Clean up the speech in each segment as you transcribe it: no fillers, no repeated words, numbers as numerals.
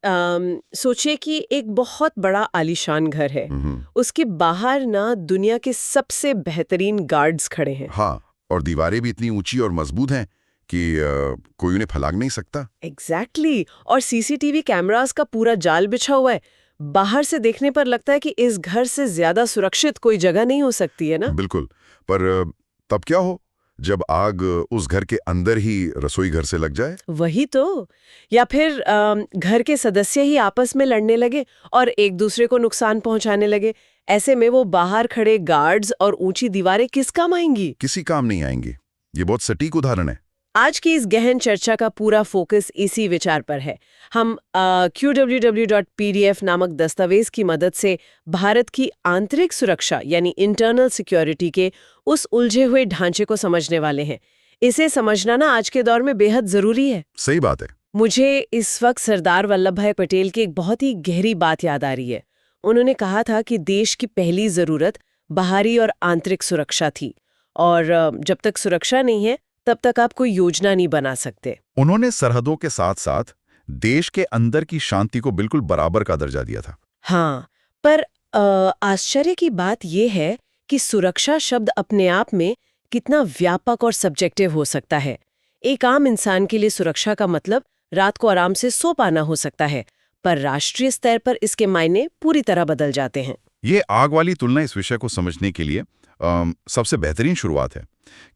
सोचिए कि एक बहुत बड़ा आलीशान घर है। हम्म। उसके बाहर ना दुनिया के सबसे बेहतरीन गार्ड्स खड़े हैं। हाँ, और दीवारें भी इतनी ऊंची और मजबूत हैं कि कोई उन्हें फलांग नहीं सकता। एग्जैक्टली और सीसीटीवी कैमरास का पूरा जाल बिछा हुआ है। बाहर से देखने पर लगता है कि इस घर से ज्यादा सुरक्षित कोई जगह नहीं हो सकती है ना। बिल्कुल। पर तब क्या हो जब आग उस घर के अंदर ही रसोई घर से लग जाए? वही तो। या फिर घर के सदस्य ही आपस में लड़ने लगे और एक दूसरे को नुकसान पहुंचाने लगे। ऐसे में वो बाहर खड़े गार्ड्स और ऊंची दीवारें किस काम आएंगी? किसी काम नहीं आएंगी। ये बहुत सटीक उदाहरण है। आज की इस गहन चर्चा का पूरा फोकस इसी विचार पर है। हम QWW.PDF नामक दस्तावेज की मदद से भारत की आंतरिक सुरक्षा यानी इंटरनल सिक्योरिटी के उस उलझे हुए ढांचे को समझने वाले हैं। इसे समझना ना आज के दौर में बेहद जरूरी है। सही बात है। मुझे इस वक्त सरदार वल्लभ भाई पटेल की एक बहुत ही गहरी बात याद आ रही है। उन्होंने कहा था कि देश की पहली जरूरत बाहरी और आंतरिक सुरक्षा थी, और जब तक सुरक्षा नहीं है तब तक आप कोई योजना नहीं बना सकते। उन्होंने सरहदों के साथ साथ देश के अंदर की शांति को बिल्कुल बराबर का दर्जा दिया था। हाँ, पर आश्चर्य की बात यह है कि सुरक्षा शब्द अपने आप में कितना व्यापक और सब्जेक्टिव हो सकता है। एक आम इंसान के लिए सुरक्षा का मतलब रात को आराम से सो पाना हो सकता है, पर राष्ट्रीय स्तर पर इसके मायने पूरी तरह बदल जाते हैं। ये आग वाली तुलना इस विषय को समझने के लिए सबसे बेहतरीन शुरुआत है,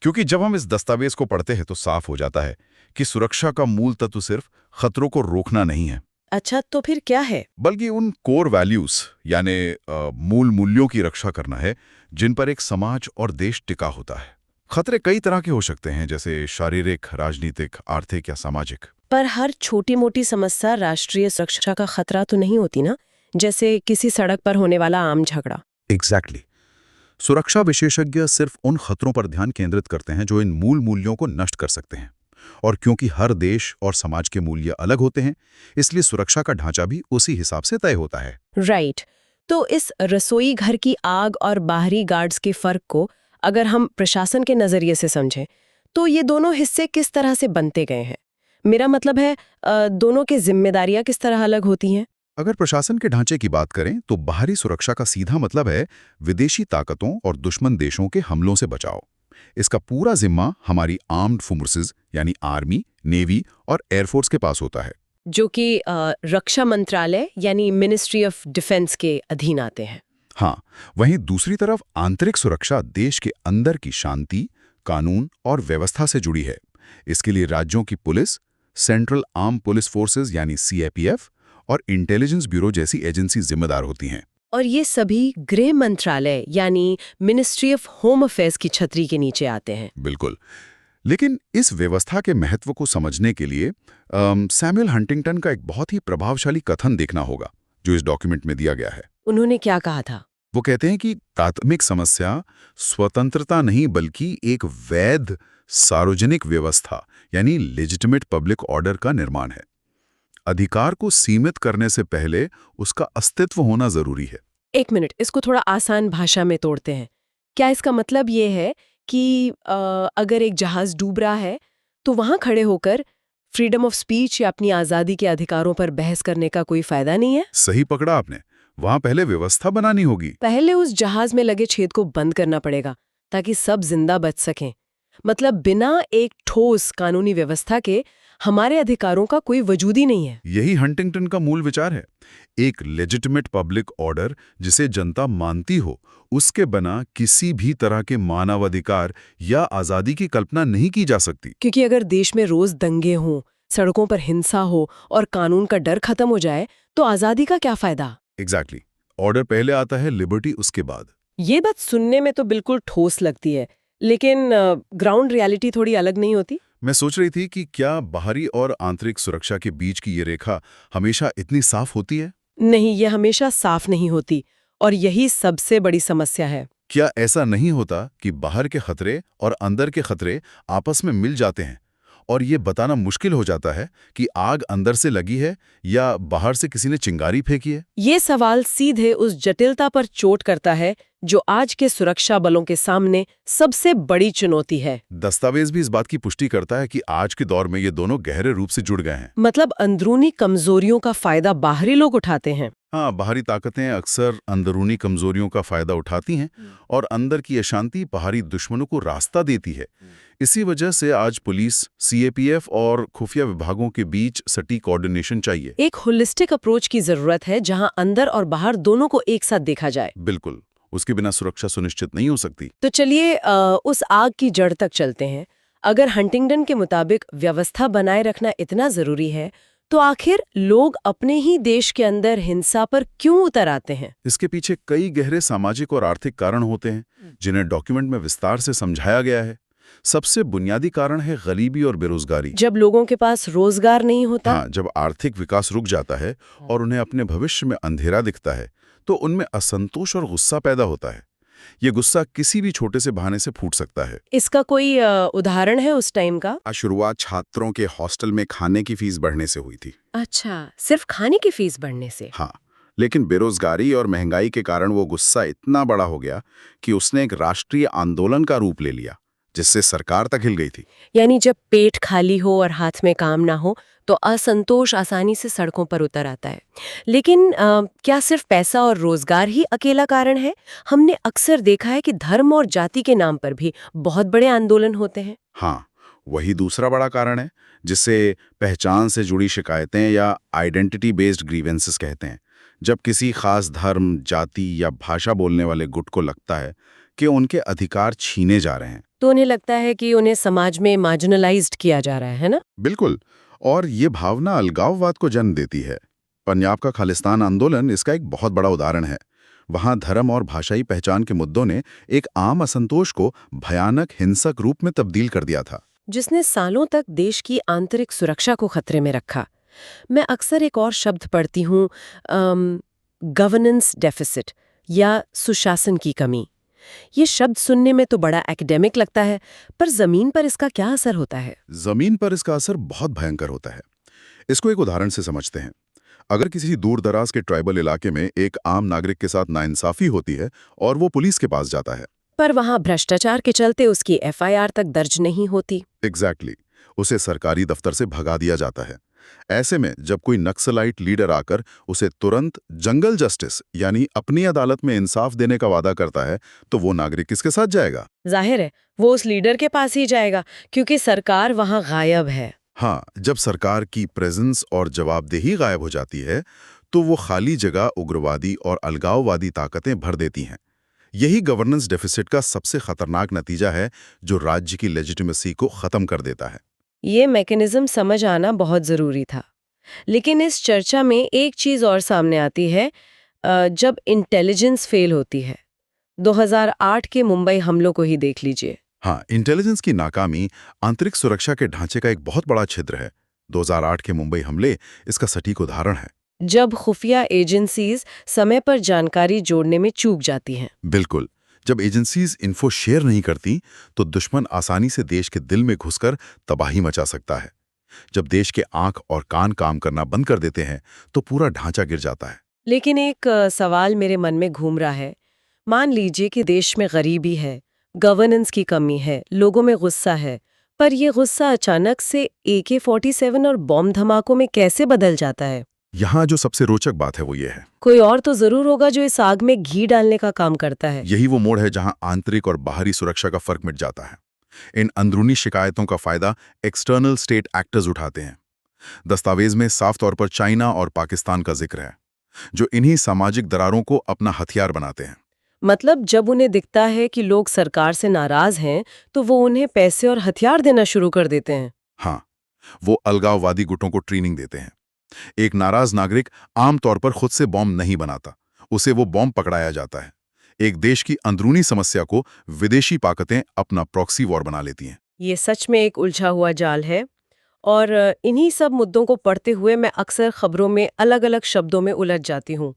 क्योंकि जब हम इस दस्तावेज को पढ़ते हैं तो साफ हो जाता है कि सुरक्षा का मूल तत्व सिर्फ खतरों को रोकना नहीं है, अच्छा, तो फिर क्या है? बल्कि उन कोर वैल्यूज यानी मूल मूल्यों की रक्षा करना है जिन पर एक समाज और देश टिका होता है। खतरे कई तरह के हो सकते हैं, जैसे शारीरिक, राजनीतिक, आर्थिक या सामाजिक। पर हर छोटी मोटी समस्या राष्ट्रीय सुरक्षा का खतरा तो नहीं होती ना, जैसे किसी सड़क पर होने वाला आम झगड़ा। एग्जैक्टली। सुरक्षा विशेषज्ञ सिर्फ उन खतरों पर ध्यान केंद्रित करते हैं जो इन मूल मूल्यों को नष्ट कर सकते हैं। और क्योंकि हर देश और समाज के मूल्य अलग होते हैं, इसलिए सुरक्षा का ढांचा भी उसी हिसाब से तय होता है। राइट। तो इस रसोई घर की आग और बाहरी गार्ड्स के फर्क को अगर हम प्रशासन के नजरिए से समझें, तो ये दोनों हिस्से किस तरह से बनते गए हैं? मेरा मतलब है, दोनों की जिम्मेदारियां किस तरह अलग होती हैं? अगर प्रशासन के ढांचे की बात करें तो बाहरी सुरक्षा का सीधा मतलब है विदेशी ताकतों और दुश्मन देशों के हमलों से बचाव। इसका पूरा जिम्मा हमारी आर्म्ड फोर्सेस यानी आर्मी, नेवी और एयरफोर्स के पास होता है, जो कि रक्षा मंत्रालय यानी मिनिस्ट्री ऑफ डिफेंस के अधीन आते हैं। हाँ। वहीं दूसरी तरफ आंतरिक सुरक्षा देश के अंदर की शांति, कानून और व्यवस्था से जुड़ी है। इसके लिए राज्यों की police, central arm police forces यानी CIPF और इंटेलिजेंस ब्यूरो जैसी एजेंसी जिम्मेदार होती हैं। और ये सभी गृह मंत्रालय यानी मिनिस्ट्री ऑफ होम अफेयर्स की छतरी के नीचे आते हैं। बिल्कुल। लेकिन इस व्यवस्था के महत्व को समझने के लिए सैमुअल हंटिंगटन का एक बहुत ही प्रभावशाली कथन देखना होगा, जो इस डॉक्यूमेंट में दिया गया है। उन्होंने क्या कहा था? वो कहते हैं कि प्राथमिक समस्या स्वतंत्रता नहीं बल्कि एक वैध सार्वजनिक व्यवस्था यानी लेजिटिमेट पब्लिक ऑर्डर का निर्माण है। अधिकार को सीमित करने से पहले उसका अस्तित्व होना जरूरी है। एक मिनट, इसको थोड़ा आसान भाषा में तोड़ते हैं। क्या इसका मतलब ये है कि अगर एक जहाज डूब रहा है तो वहां खड़े होकर फ्रीडम ऑफ स्पीच या अपनी आजादी के अधिकारों पर बहस करने का कोई फायदा नहीं है? सही पकड़ा आपने। वहां पहले व्यवस्था बनानी होगी। पहले उस जहाज में लगे छेद को बंद करना पड़ेगा ताकि सब जिंदा बच सकें। मतलब बिना एक ठोस कानूनी व्यवस्था के हमारे अधिकारों का कोई वजूद ही नहीं है। यही हंटिंगटन का मूल विचार है। एक लेजिटिमेट पब्लिक ऑर्डर जिसे जनता मानती हो, उसके बिना किसी भी तरह के मानवाधिकार या आजादी की कल्पना नहीं की जा सकती। क्योंकि अगर देश में रोज दंगे हों, सड़कों पर हिंसा हो और कानून का डर खत्म हो जाए तो आजादी का क्या फायदा? एग्जैक्टली। ऑर्डर पहले आता है, लिबर्टी उसके बाद। ये बात सुनने में तो बिल्कुल ठोस लगती है, लेकिन ग्राउंड रियलिटी थोड़ी अलग नहीं होती? मैं सोच रही थी कि क्या बाहरी और आंतरिक सुरक्षा के बीच की ये रेखा हमेशा इतनी साफ होती है? नहीं, ये हमेशा साफ नहीं होती, और यही सबसे बड़ी समस्या है। क्या ऐसा नहीं होता कि बाहर के खतरे और अंदर के खतरे आपस में मिल जाते हैं और ये बताना मुश्किल हो जाता है कि आग अंदर से लगी है या बाहर से किसी ने चिंगारी फेंकी है। ये सवाल सीधे उस जटिलता पर चोट करता है जो आज के सुरक्षा बलों के सामने सबसे बड़ी चुनौती है। दस्तावेज भी इस बात की पुष्टि करता है कि आज के दौर में ये दोनों गहरे रूप से जुड़ गए हैं। मतलब अंदरूनी कमजोरियों का फायदा बाहरी लोग उठाते हैं। हाँ, बाहरी ताकतें अक्सर अंदरूनी कमजोरियों का फायदा उठाती हैं और अंदर की अशांति बाहरी दुश्मनों को रास्ता देती है। इसी वजह से आज पुलिस, सीएपीएफ और खुफिया विभागों के बीच सटीक कोऑर्डिनेशन चाहिए। एक होलिस्टिक अप्रोच की जरूरत है जहां अंदर और बाहर दोनों को एक साथ देखा जाए। बिल्कुल, उसके बिना सुरक्षा सुनिश्चित नहीं हो सकती। तो चलिए उस आग की जड़ तक चलते हैं। अगर हंटिंगटन के मुताबिक व्यवस्था बनाए रखना इतना जरूरी है, तो आखिर लोग अपने ही देश के अंदर हिंसा पर क्यों उतर आते हैं? इसके पीछे कई गहरे सामाजिक और आर्थिक कारण होते हैं, जिन्हें डॉक्यूमेंट में विस्तार से समझाया गया है। सबसे बुनियादी कारण है गरीबी और बेरोजगारी। जब लोगों के पास रोजगार नहीं होता, हाँ, जब आर्थिक विकास रुक जाता है और उन्हें अपने भविष्य में अंधेरा दिखता है, तो उनमें असंतोष और गुस्सा पैदा होता है। ये गुस्सा किसी भी छोटे से बहाने से फूट सकता है। इसका कोई उदाहरण है उस टाइम का? शुरुआत छात्रों के हॉस्टल में खाने की फीस बढ़ने से हुई थी। अच्छा, सिर्फ खाने की फीस बढ़ने से? हाँ, लेकिन बेरोजगारी और महंगाई के कारण वो गुस्सा इतना बड़ा हो गया कि उसने एक राष्ट्रीय आंदोलन का रूप ले लिया, जिससे सरकार तक हिल गई थी। यानी जब पेट खाली हो और हाथ में काम ना हो, तो असंतोष आसानी से सड़कों पर उतर आता है। लेकिन क्या सिर्फ पैसा और रोजगार ही अकेला कारण है? हमने अक्सर देखा है कि धर्म और जाति के नाम पर भी बहुत बड़े आंदोलन होते हैं। हाँ, वही दूसरा बड़ा कारण है, जिसे पहचान से जुड़ी शिकायतें या आइडेंटिटी बेस्ड ग्रीवेंसेस कहते हैं। जब किसी खास धर्म, जाति या भाषा बोलने वाले गुट को लगता है कि उनके अधिकार छीने जा रहे हैं, तो उन्हें लगता है कि उन्हें समाज में मार्जिनलाइज्ड किया जा रहा है ना? बिल्कुल, और ये भावना अलगाववाद को जन्म देती है। पंजाब का खालिस्तान आंदोलन इसका एक बहुत बड़ा उदाहरण है। वहां धर्म और भाषाई पहचान के मुद्दों ने एक आम असंतोष को भयानक हिंसक रूप में तब्दील कर दिया था, जिसने सालों तक देश की आंतरिक सुरक्षा को खतरे में रखा। मैं अक्सर एक और शब्द पढ़ती हूँ, गवर्नेंस डेफिसिट या सुशासन की कमी। ये शब्द सुनने में तो बड़ा एकेडमिक लगता है, पर जमीन पर इसका क्या असर होता है? जमीन पर इसका असर बहुत भयंकर होता है। इसको एक उदाहरण से समझते हैं। अगर किसी दूर दराज के ट्राइबल इलाके में एक आम नागरिक के साथ नाइंसाफी होती है और वो पुलिस के पास जाता है, पर वहां भ्रष्टाचार के चलते उसकी एफआईआर तक दर्ज नहीं होती। एग्जैक्टली, उसे सरकारी दफ्तर से भगा दिया जाता है। ऐसे में जब कोई नक्सलाइट लीडर आकर उसे तुरंत जंगल जस्टिस यानी अपनी अदालत में इंसाफ देने का वादा करता है, तो वो नागरिक किसके साथ जाएगा? जाहिर है वो उस लीडर के पास ही जाएगा, क्योंकि सरकार वहां गायब है। हाँ, जब सरकार की प्रेजेंस और जवाबदेही गायब हो जाती है, तो वो खाली जगह उग्रवादी और अलगाववादी ताकतें भर देती हैं। यही गवर्नेंस डेफिसिट का सबसे खतरनाक नतीजा है, जो राज्य की लेजिटिमेसी को खत्म कर देता है। ये मैकेनिज्म समझ आना बहुत जरूरी था। लेकिन इस चर्चा में एक चीज और सामने आती है, जब इंटेलिजेंस फेल होती है। 2008 के मुंबई हमलों को ही देख लीजिए। हाँ, इंटेलिजेंस की नाकामी आंतरिक सुरक्षा के ढांचे का एक बहुत बड़ा छिद्र है। 2008 के मुंबई हमले इसका सटीक उदाहरण है। जब खुफिया एजेंसीज समय पर जानकारी जोड़ने में चूक जाती हैं। बिल्कुल, जब एजेंसीज इन्फो शेयर नहीं करती, तो दुश्मन आसानी से देश के दिल में घुसकर तबाही मचा सकता है। जब देश के आंख और कान काम करना बंद कर देते हैं, तो पूरा ढांचा गिर जाता है। लेकिन एक सवाल मेरे मन में घूम रहा है। मान लीजिए कि देश में गरीबी है, गवर्नेंस की कमी है, लोगों में गुस्सा है, पर यह गुस्सा अचानक से AK-47 और बॉम्ब धमाकों में कैसे बदल जाता है? यहाँ जो सबसे रोचक बात है वो ये है, कोई और तो जरूर होगा जो इस आग में घी डालने का काम करता है। यही वो मोड़ है जहाँ आंतरिक और बाहरी सुरक्षा का फर्क मिट जाता है। इन अंदरूनी शिकायतों का फायदा एक्सटर्नल स्टेट एक्टर्स उठाते हैं। दस्तावेज में साफ तौर पर चाइना और पाकिस्तान का जिक्र है, जो इन्हीं सामाजिक दरारों को अपना हथियार बनाते हैं। मतलब जब उन्हें दिखता है कि लोग सरकार से नाराज हैं, तो वो उन्हें पैसे और हथियार देना शुरू कर देते हैं। हाँ, वो अलगाववादी गुटों को ट्रेनिंग देते हैं। एक नाराज नागरिक आमतौर पर खुद से बॉम्ब नहीं बनाता, उसे वो बॉम्ब पकड़ाया जाता है। एक देश की अंदरूनी समस्या को विदेशी ताकतें अपना प्रॉक्सी वॉर बना लेती हैं। ये सच में एक उलझा हुआ जाल है। और इन्हीं सब मुद्दों को पढ़ते हुए मैं अक्सर खबरों में अलग-अलग शब्दों में उलझ जाती हूँ।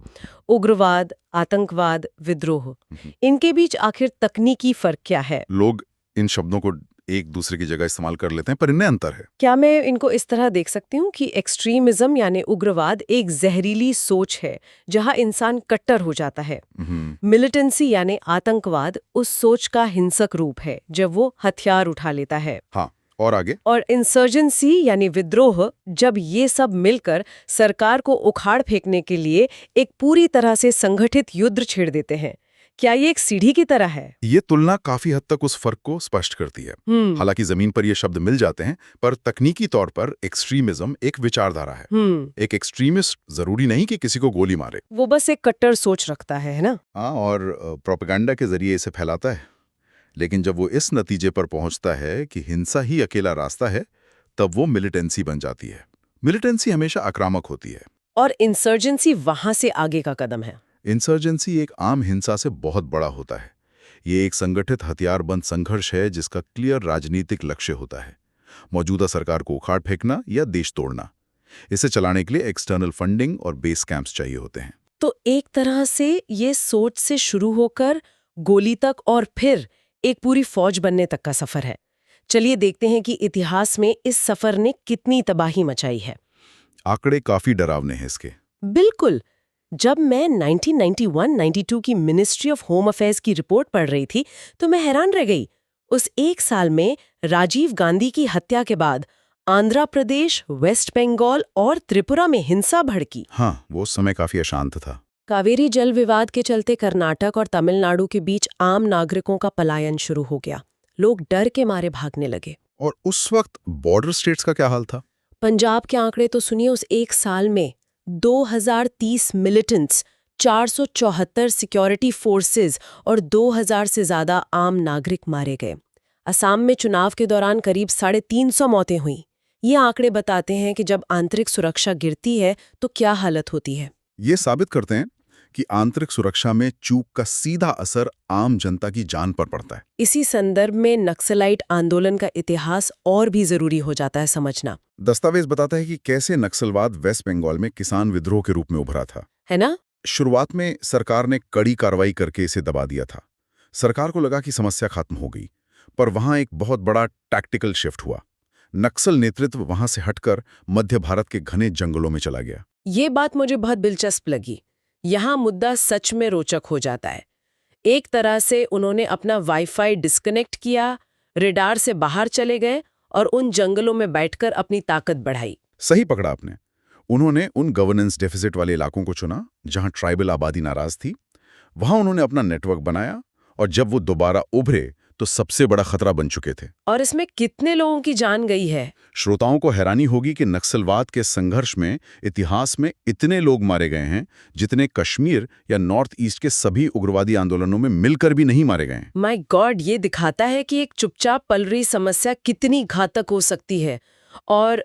उग्रवाद, आतंकवाद, विद्रोह, इनके बीच आखिर तकनीकी फर्क क्या है? लोग इन शब्दों को एक दूसरे की जगह इस्तेमाल कर लेते हैं, पर इनमें अंतर है। क्या मैं इनको इस तरह देख सकती हूँ कि एक्सट्रीमिज्म यानी उग्रवाद एक जहरीली सोच है जहाँ इंसान कट्टर हो जाता है। मिलिटेंसी यानी आतंकवाद उस सोच का हिंसक रूप है जब वो हथियार उठा लेता है। हाँ, और आगे? और इंसर्जेंसी यानी विद्रोह जब ये सब मिलकर सरकार को उखाड़ फेंकने के लिए एक पूरी तरह से संगठित युद्ध छेड़ देते हैं। क्या ये एक सीढ़ी की तरह है? ये तुलना काफी हद तक उस फर्क को स्पष्ट करती है। हालांकि जमीन पर ये शब्द मिल जाते हैं, पर तकनीकी तौर पर एक्सट्रीमिज्म एक विचारधारा है। एक एक्सट्रीमिस्ट जरूरी नहीं कि किसी को गोली मारे, वो बस एक कट्टर सोच रखता है ना? हाँ, और प्रोपेगेंडा के जरिए इसे फैलाता है। लेकिन जब वो इस नतीजे पर पहुंचता है कि हिंसा ही अकेला रास्ता है, तब वो मिलिटेंसी बन जाती है। मिलिटेंसी हमेशा आक्रामक होती है, और इंसर्जेंसी वहां से आगे का कदम है। इंसर्जेंसी एक आम हिंसा से बहुत बड़ा होता है। ये एक संगठित हथियारबंद संघर्ष है जिसका क्लियर राजनीतिक लक्ष्य होता है, मौजूदा सरकार को उखाड़ फेंकना या देश तोड़ना। इसे चलाने के लिए एक्सटर्नल फंडिंग और बेस कैंप्स चाहिए होते हैं। तो एक तरह से ये सोच से शुरू होकर गोली तक और फिर एक पूरी फौज बनने तक का सफर है। चलिए देखते हैं कि इतिहास में इस सफर ने कितनी तबाही मचाई है। आंकड़े काफी डरावने हैं इसके। बिल्कुल। जब मैं 1991-92 की मिनिस्ट्री ऑफ होम अफेयर्स की रिपोर्ट पढ़ रही थी तो मैं हैरान रह गई। उस एक साल में राजीव गांधी की हत्या के बाद आंध्र प्रदेश, वेस्ट बंगाल और त्रिपुरा में हिंसा भड़की। हाँ, वो समय काफी अशांत था। कावेरी जल विवाद के चलते कर्नाटक और तमिलनाडु के बीच आम नागरिकों का पलायन शुरू हो गया। लोग डर के मारे भागने लगे। और उस वक्त बॉर्डर स्टेट्स का क्या हाल था? पंजाब के आंकड़े तो सुनिए, उस एक साल में 2030 मिलिटेंट्स, 474 सिक्योरिटी फोर्सेस और 2000 से ज्यादा आम नागरिक मारे गए। असम में चुनाव के दौरान करीब 350 मौतें हुई। ये आंकड़े बताते हैं कि जब आंतरिक सुरक्षा गिरती है तो क्या हालत होती है। ये साबित करते हैं कि आंतरिक सुरक्षा में चूक का सीधा असर आम जनता की जान पर पड़ता है। इसी संदर्भ में नक्सलाइट आंदोलन का इतिहास और भी जरूरी हो जाता है समझना। दस्तावेज बताता है कि कैसे नक्सलवाद वेस्ट बंगाल में किसान विद्रोह के रूप में उभरा था, है ना? शुरुआत में सरकार ने कड़ी कार्रवाई करके इसे दबा दिया था। सरकार को लगा कि समस्या खत्म हो गई, पर वहां एक बहुत बड़ा टैक्टिकल शिफ्ट हुआ। नक्सल नेतृत्व वहां से हटकर मध्य भारत के घने जंगलों में चला गया। ये बात मुझे बहुत दिलचस्प लगी। यहाँ मुद्दा सच में रोचक हो जाता है। एक तरह से उन्होंने अपना वाईफाई डिस्कनेक्ट किया, रेडार से बाहर चले गए और उन जंगलों में बैठकर अपनी ताकत बढ़ाई। सही पकड़ा आपने। उन्होंने उन गवर्नेंस डेफिसिट वाले इलाकों को चुना जहां ट्राइबल आबादी नाराज थी। वहां उन्होंने अपना नेटवर्क बनाया, और जब वो दोबारा उभरे तो सबसे बड़ा खतरा बन चुके थे। और इसमें कितने लोगों की जान गई है। श्रोताओं को हैरानी होगी कि नक्सलवाद के संघर्ष में इतिहास में इतने लोग मारे गए हैं जितने कश्मीर या नॉर्थ ईस्ट के सभी उग्रवादी आंदोलनों में मिलकर भी नहीं मारे गए हैं। माय गॉड, ये दिखाता है कि एक चुपचाप पल रही समस्या कितनी घातक हो सकती है। और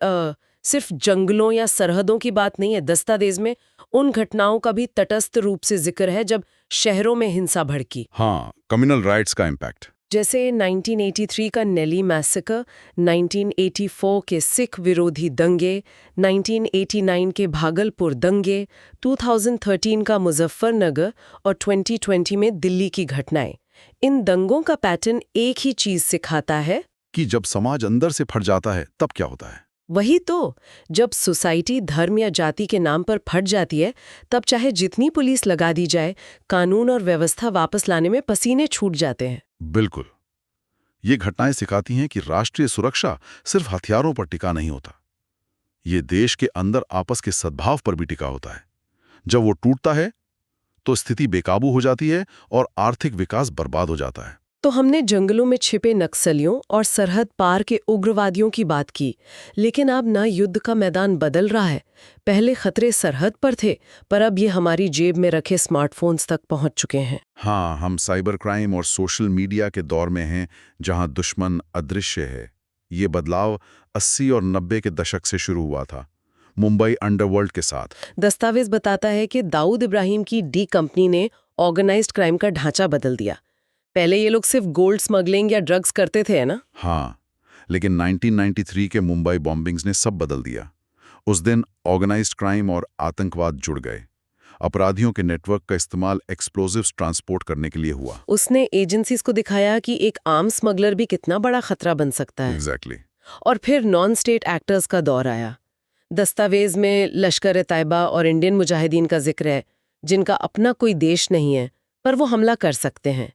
सिर्फ जंगलों या सरहदों की बात नहीं है। दस्तावेज में उन घटनाओं का भी तटस्थ रूप से जिक्र है जब शहरों में हिंसा भड़की। हाँ, कम्युनल राइट्स का इम्पैक्ट। जैसे 1983 का नेली मैसेकर, 1984 के सिख विरोधी दंगे, 1989 के भागलपुर दंगे, 2013 का मुजफ्फरनगर और 2020 में दिल्ली की घटनाएं। इन दंगों का पैटर्न एक ही चीज सिखाता है कि जब समाज अंदर से फट जाता है तब क्या होता है। वही तो, जब सोसाइटी धर्म या जाति के नाम पर फट जाती है तब चाहे जितनी पुलिस लगा दी जाए, कानून और व्यवस्था वापस लाने में पसीने छूट जाते हैं। बिल्कुल। ये घटनाएं सिखाती हैं कि राष्ट्रीय सुरक्षा सिर्फ हथियारों पर टिका नहीं होता, ये देश के अंदर आपस के सद्भाव पर भी टिका होता है। जब वो टूटता है तो स्थिति बेकाबू हो जाती है और आर्थिक विकास बर्बाद हो जाता है। तो हमने जंगलों में छिपे नक्सलियों और सरहद पार के उग्रवादियों की बात की, लेकिन अब ना युद्ध का मैदान बदल रहा है। पहले खतरे सरहद पर थे, पर अब ये हमारी जेब में रखे स्मार्टफोन्स तक पहुंच चुके हैं। हाँ, हम साइबर क्राइम और सोशल मीडिया के दौर में हैं जहां दुश्मन अदृश्य है। ये बदलाव 80 और 90 के दशक से शुरू हुआ था, मुंबई अंडरवर्ल्ड के साथ। दस्तावेज बताता है कि दाऊद इब्राहिम की डी कंपनी ने ऑर्गेनाइज्ड क्राइम का ढांचा बदल दिया। पहले ये लोग सिर्फ गोल्ड स्मगलिंग या ड्रग्स करते थे, है ना? हाँ, लेकिन 1993 के मुंबई बॉम्बिंग्स ने सब बदल दिया। उस दिन ऑर्गेनाइज्ड क्राइम और आतंकवाद जुड़ गए। अपराधियों के नेटवर्क का इस्तेमाल एक्सप्लोजिव्स ट्रांसपोर्ट करने के लिए हुआ। उसने एजेंसीज को दिखाया कि एक आर्म स्मगलर भी कितना बड़ा खतरा बन सकता है। एग्जैक्टली। और फिर नॉन स्टेट एक्टर्स का दौर आया। दस्तावेज में लश्कर-ए-तैयबा और इंडियन मुजाहिदीन का जिक्र है, जिनका अपना कोई देश नहीं है, पर वो हमला कर सकते हैं।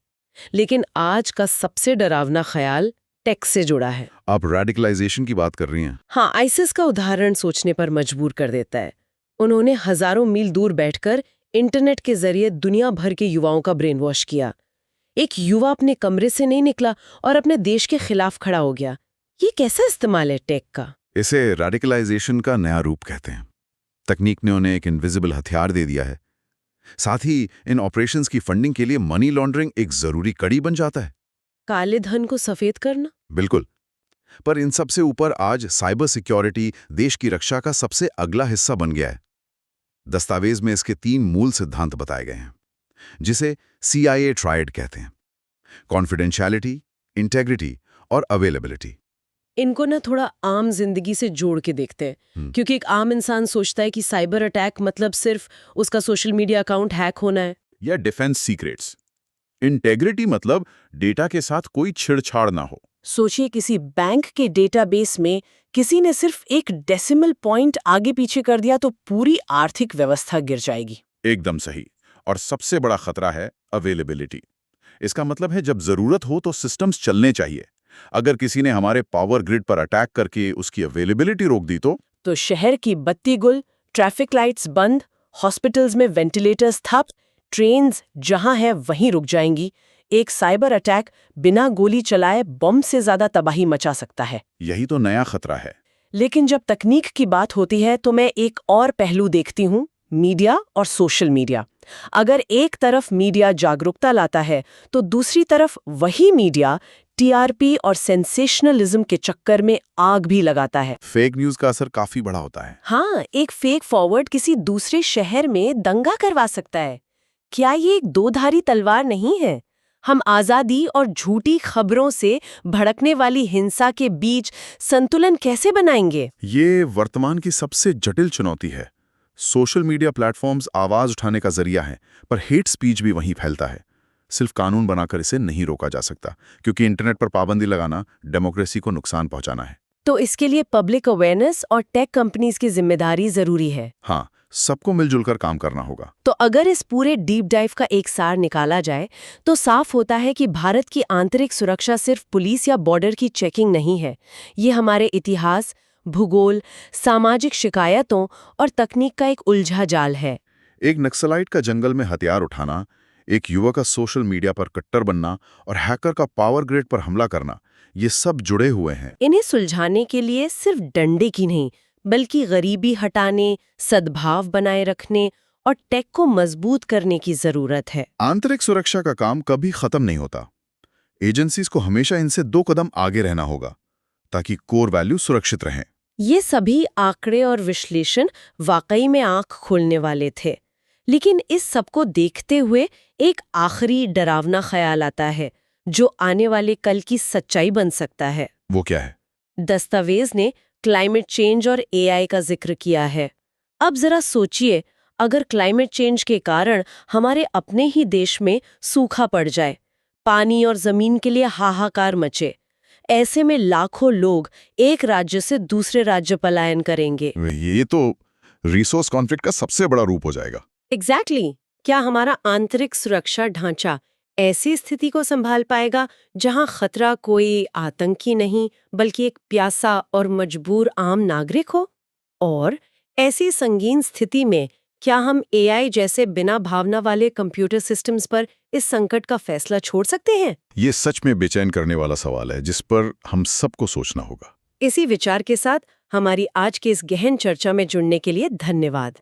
लेकिन आज का सबसे डरावना ख्याल टेक से जुड़ा है। आप रेडिकलाइजेशन की बात कर रही हैं? हाँ, आईसिस का उदाहरण सोचने पर मजबूर कर देता है। उन्होंने हजारों मील दूर बैठकर इंटरनेट के जरिए दुनिया भर के युवाओं का ब्रेन वॉश किया। एक युवा अपने कमरे से नहीं निकला और अपने देश के खिलाफ खड़ा हो गया। ये कैसा इस्तेमाल है टेक का? इसे रेडिकलाइजेशन का नया रूप कहते हैं। तकनीक ने उन्हें एक इनविजिबल हथियार दे दिया है। साथ ही इन ऑपरेशंस की फंडिंग के लिए मनी लॉन्ड्रिंग एक जरूरी कड़ी बन जाता है। काले धन को सफेद करना? बिल्कुल। पर इन सबसे ऊपर आज साइबर सिक्योरिटी देश की रक्षा का सबसे अगला हिस्सा बन गया है। दस्तावेज में इसके 3 मूल सिद्धांत बताए गए हैं, जिसे CIA ट्रायड कहते हैं: कॉन्फिडेंशियलिटी, इंटेग्रिटी और अवेलेबिलिटी। इनको ना थोड़ा आम जिंदगी से जोड़ के देखते हैं, क्योंकि एक आम इंसान सोचता है कि साइबर अटैक मतलब सिर्फ उसका सोशल मीडिया अकाउंट हैक होना है या डिफेंस सीक्रेट्स। इंटेग्रिटी मतलब डेटा के साथ कोई छेड़छाड़ ना हो। सोचिए किसी बैंक के डेटाबेस में किसी ने सिर्फ एक डेसिमल पॉइंट आगे पीछे कर दिया तो पूरी आर्थिक व्यवस्था गिर जाएगी। एकदम सही। और सबसे बड़ा खतरा है अवेलेबिलिटी। इसका मतलब है जब जरूरत हो तो सिस्टम्स चलने चाहिए। अगर किसी ने हमारे पावर ग्रिड पर अटैक करके उसकी अवेलेबिलिटी रोक दी तो शहर की बत्ती गुल, ट्रैफिक लाइट्स बंद, हॉस्पिटल्स में वेंटिलेटर्स ठप, ट्रेन्स जहां है वहीं रुक जाएंगी। एक साइबर अटैक बिना गोली चलाए बम से ज्यादा तबाही मचा सकता है। यही तो नया खतरा है। लेकिन जब तकनीक की बात होती है तो मैं एक और पहलू देखती हूँ, मीडिया और सोशल मीडिया। अगर एक तरफ मीडिया जागरूकता लाता है तो दूसरी तरफ वही मीडिया टीआरपी और सेंसेशनलिज्म के चक्कर में आग भी लगाता है। फेक न्यूज का असर काफी बड़ा होता है। हाँ, एक फेक फॉरवर्ड किसी दूसरे शहर में दंगा करवा सकता है। क्या ये एक दो-धारी तलवार नहीं है? हम आजादी और झूठी खबरों से भड़कने वाली हिंसा के बीच संतुलन कैसे बनाएंगे? ये वर्तमान की सबसे जटिल चुनौती है। सोशल मीडिया प्लेटफॉर्म्स आवाज उठाने का जरिया है, पर हेट स्पीच भी वहीं फैलता है। सिर्फ कानून बनाकर इसे नहीं रोका जा सकता, क्योंकि इंटरनेट पर पाबंदी लगाना डेमोक्रेसी को नुकसान पहुंचाना है। तो इसके लिए पब्लिक अवेयरनेस और टेक कंपनीज की जिम्मेदारी जरूरी है। हाँ, सबको मिलजुल कर काम करना होगा। तो अगर इस पूरे डीप डाइव का एक सार निकाला जाए तो साफ होता है कि भारत की आंतरिक सुरक्षा सिर्फ पुलिस या बॉर्डर की चेकिंग नहीं है। ये हमारे इतिहास, भूगोल, सामाजिक शिकायतों और तकनीक का एक उलझा जाल है। एक नक्सलाइट का जंगल में हथियार उठाना, एक युवा का सोशल मीडिया पर कट्टर बनना और हैकर का पावर ग्रिड पर हमला करना, ये सब जुड़े हुए हैं। इन्हें सुलझाने के लिए सिर्फ डंडे की नहीं, बल्कि गरीबी हटाने, सद्भाव बनाए रखने और टेक को मजबूत करने की जरूरत है। आंतरिक सुरक्षा का काम कभी खत्म नहीं होता। एजेंसीज को हमेशा इनसे 2 कदम आगे रहना होगा, ताकि कोर वैल्यू सुरक्षित रहें। ये सभी आंकड़े और विश्लेषण वाकई में आंख खोलने वाले थे। लेकिन इस सबको देखते हुए एक आखिरी डरावना ख्याल आता है, जो आने वाले कल की सच्चाई बन सकता है। वो क्या है? दस्तावेज ने क्लाइमेट चेंज और एआई का जिक्र किया है। अब जरा सोचिए, अगर क्लाइमेट चेंज के कारण हमारे अपने ही देश में सूखा पड़ जाए, पानी और जमीन के लिए हाहाकार मचे, ऐसे में लाखों लोग एक राज्य से दूसरे राज्य पलायन करेंगे। ये तो रिसोर्स कॉन्फ्लिक्ट का सबसे बड़ा रूप हो जाएगा। एग्जैक्टली। क्या हमारा आंतरिक सुरक्षा ढांचा ऐसी स्थिति को संभाल पाएगा जहां खतरा कोई आतंकी नहीं बल्कि एक प्यासा और मजबूर आम नागरिक हो? और ऐसी संगीन स्थिति में क्या हम एआई जैसे बिना भावना वाले कंप्यूटर सिस्टम्स पर इस संकट का फैसला छोड़ सकते हैं? ये सच में बेचैन करने वाला सवाल है, जिस पर हम सबको सोचना होगा। इसी विचार के साथ हमारी आज की इस गहन चर्चा में जुड़ने के लिए धन्यवाद।